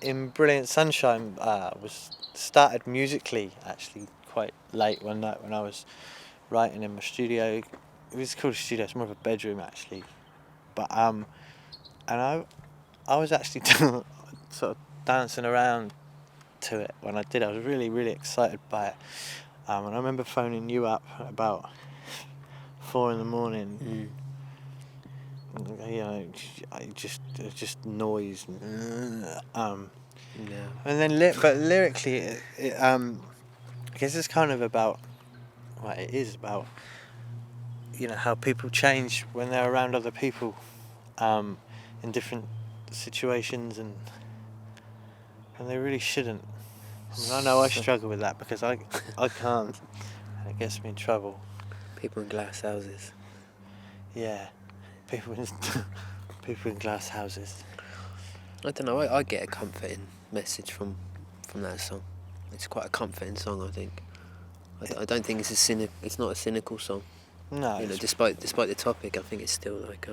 in Brilliant Sunshine was started musically actually quite late one night when I was writing in my studio. It was called a studio. It's more of a bedroom actually, but and I was actually sort of dancing around to it when I did. I was really, really excited by it. And I remember phoning you up at about 4 in the morning. You know, just noise. Yeah. And then, but lyrically, I guess it's kind of about. Well, it is about. You know how people change when they're around other people, in different situations, and they really shouldn't. I mean, I know I struggle with that because I can't, and it gets me in trouble. People in glass houses. Yeah, people in glass houses. I don't know. I get a comforting message from that song. It's quite a comforting song, I think. I don't think it's not a cynical song. No, You know, despite the topic, I think it's still like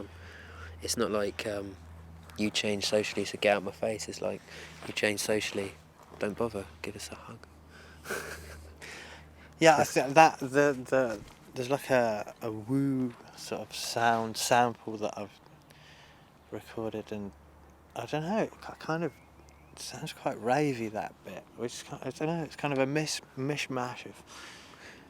it's not like you change socially, so get out my face. It's like you change socially, don't bother, give us a hug. Yeah, I think that there's like a woo sort of sound sample that I've recorded, and I don't know, it kind of sounds quite ravey, that bit, which I don't know, it's kind of a mishmash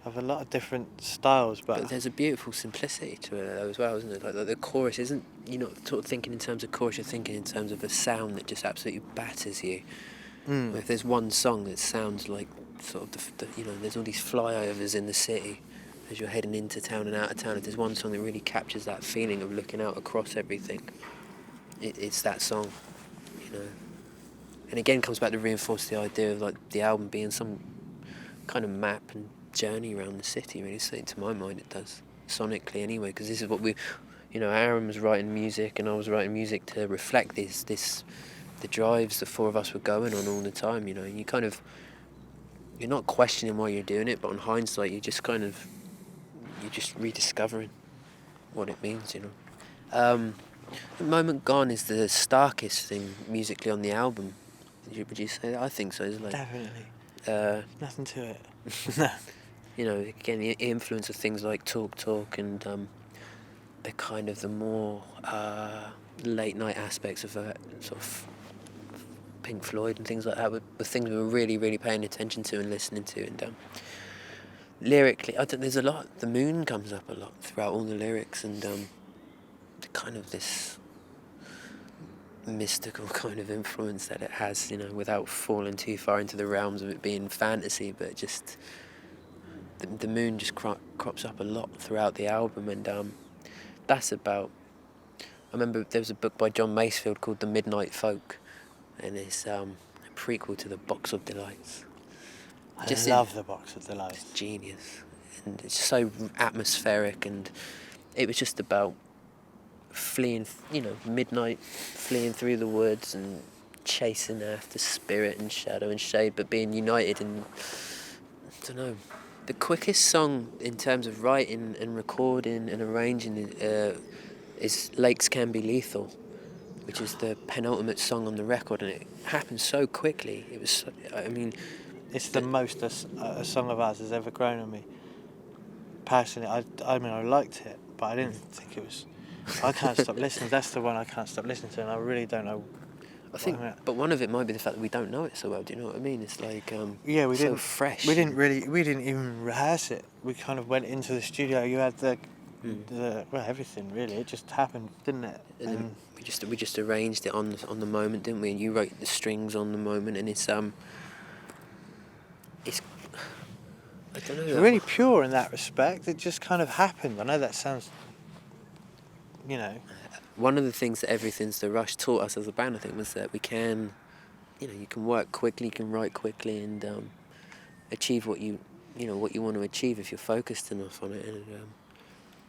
of a lot of different styles, But there's a beautiful simplicity to it though as well, isn't it? Like the chorus isn't, you're not sort of thinking in terms of chorus, you're thinking in terms of a sound that just absolutely batters you. If there's one song that sounds like sort of the you know, there's all these flyovers in the city as you're heading into town and out of town, if there's one song that really captures that feeling of looking out across everything, it's that song, you know. And again comes back to reinforce the idea of like the album being some kind of map and journey around the city, really. So to my mind it does, sonically anyway, because this is what we, you know, Aaron was writing music and I was writing music to reflect the drives the four of us were going on all the time, you know. And you're not questioning why you're doing it, but on hindsight you're just rediscovering what it means, you know. The Moment Gone is the starkest thing musically on the album. Would you say that? I think so. It's like, definitely nothing to it. You know, again, the influence of things like Talk and the kind of the more late night aspects of sort of Pink Floyd and things like that were things we were really, really paying attention to and listening to. And lyrically, there's a lot. The moon comes up a lot throughout all the lyrics, and kind of this mystical kind of influence that it has, you know, without falling too far into the realms of it being fantasy, but just the moon just crops up a lot throughout the album. And that's about, I remember there was a book by John Masefield called The Midnight Folk, and it's a prequel to The Box of Delights. I love The Box of Delights. It's genius, and it's so atmospheric, and it was just about fleeing, you know, midnight, fleeing through the woods and chasing after spirit and shadow and shade, but being united in, I don't know, the quickest song in terms of writing and recording and arranging is Lakes Can Be Lethal, which is the penultimate song on the record, and it happened so quickly. It was, I mean, it's the most a song of ours has ever grown on me. Personally, I mean, I liked it, but I didn't think it was. I can't stop listening. That's the one I can't stop listening to, and I really don't know. I think, but one of it might be the fact that we don't know it so well. Do you know what I mean? It's like yeah, we didn't. So fresh. We didn't even rehearse it. We kind of went into the studio. You had the well, everything really. It just happened, didn't it? And we just arranged it on the moment, didn't we? And you wrote the strings on the moment, and it's I don't know. It's really pure in that respect. It just kind of happened. I know that sounds, you know. One of the things that Everything's the Rush taught us as a band, I think, was that we can, you know, you can work quickly, you can write quickly, and achieve what you want to achieve if you're focused enough on it. And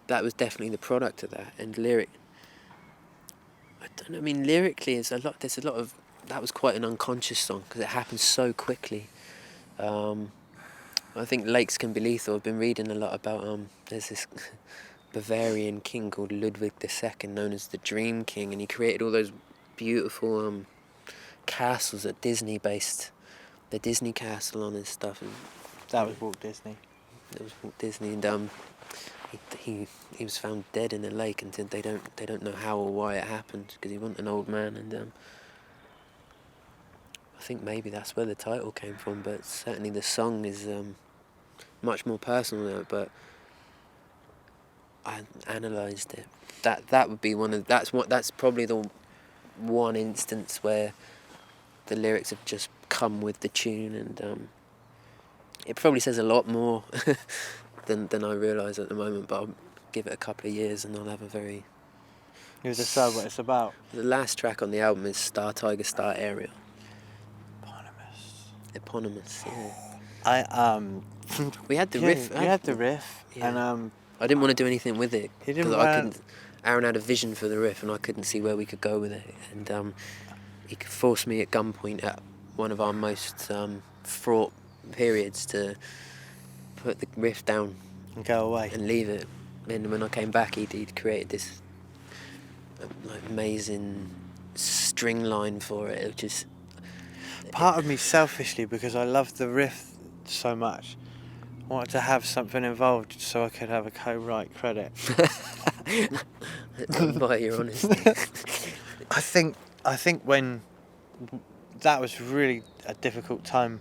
that was definitely the product of that. And lyrically, there's a lot of, that was quite an unconscious song because it happened so quickly. I think Lakes Can Be Lethal. I've been reading a lot about, there's this Bavarian king called Ludwig II, known as the Dream King, and he created all those beautiful castles that Disney based the Disney castle on and stuff, and That was Walt Disney. it was Walt Disney, and he was found dead in a lake, and they don't know how or why it happened, because he wasn't an old man, and I think maybe that's where the title came from, but certainly the song is much more personal than it, but I analysed it. That would be that's probably the one instance where the lyrics have just come with the tune, and it probably says a lot more than I realise at the moment, but I'll give it a couple of years and I'll have a very... You decide what it's about. The last track on the album is Star Tiger, Star Ariel. Eponymous, yeah. We had the riff. You had the riff, Yeah. and I didn't want to do anything with it. He didn't 'cause want- I couldn't. Aaron had a vision for the riff, and I couldn't see where we could go with it. And he forced me at gunpoint at one of our most fraught periods to put the riff down and go away. and leave it. And when I came back, he'd created this like amazing string line for it. It was just... Part of me, selfishly, because I loved the riff so much, wanted to have something involved so I could have a co-write credit. By your honesty. I think when that was really a difficult time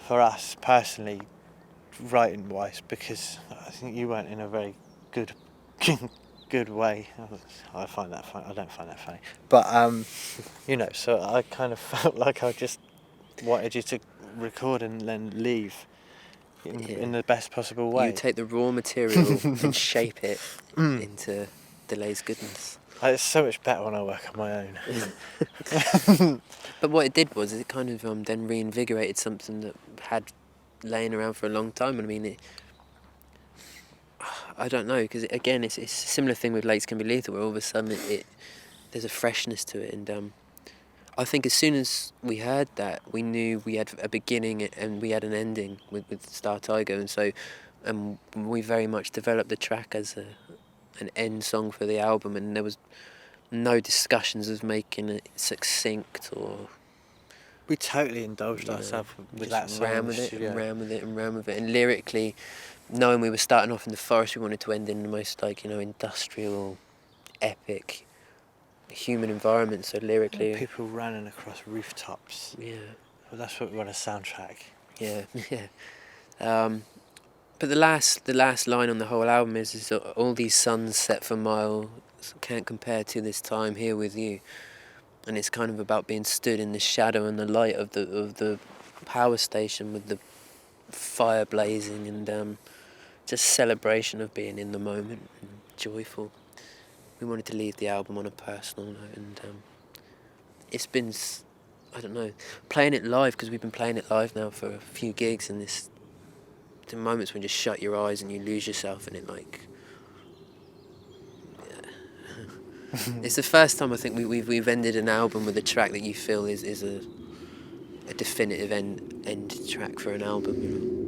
for us personally, writing wise, because I think you weren't in a very good way. I find that funny. I don't find that funny, but you know, so I kind of felt like I just wanted you to record and then leave in the best possible way. You take the raw material and shape it into Delay's goodness. It's so much better when I work on my own. But what it did was it kind of then reinvigorated something that had laying around for a long time. I mean, I don't know, because again, it's a similar thing with Lakes Can Be Lethal, where all of a sudden there's a freshness to it, and I think as soon as we heard that, we knew we had a beginning and we had an ending with Star Tiger, and so we very much developed the track as an end song for the album, and there was no discussions of making it succinct or... We totally indulged ourselves with that song. Ran with it and ran with it and ran with it, and lyrically, knowing we were starting off in the forest, we wanted to end in the most industrial, epic, human environment. So lyrically, people running across rooftops. Yeah. Well, that's what we want a soundtrack. Yeah, yeah. But the last line on the whole album is all these suns set for miles can't compare to this time here with you. And it's kind of about being stood in the shadow and the light of the power station with the fire blazing, and just celebration of being in the moment and joyful. We wanted to leave the album on a personal note, and it's been, I don't know, playing it live, because we've been playing it live now for a few gigs, and the moments when you just shut your eyes and you lose yourself in it, like... It's the first time I think we've ended an album with a track that you feel is a definitive end track for an album, you know.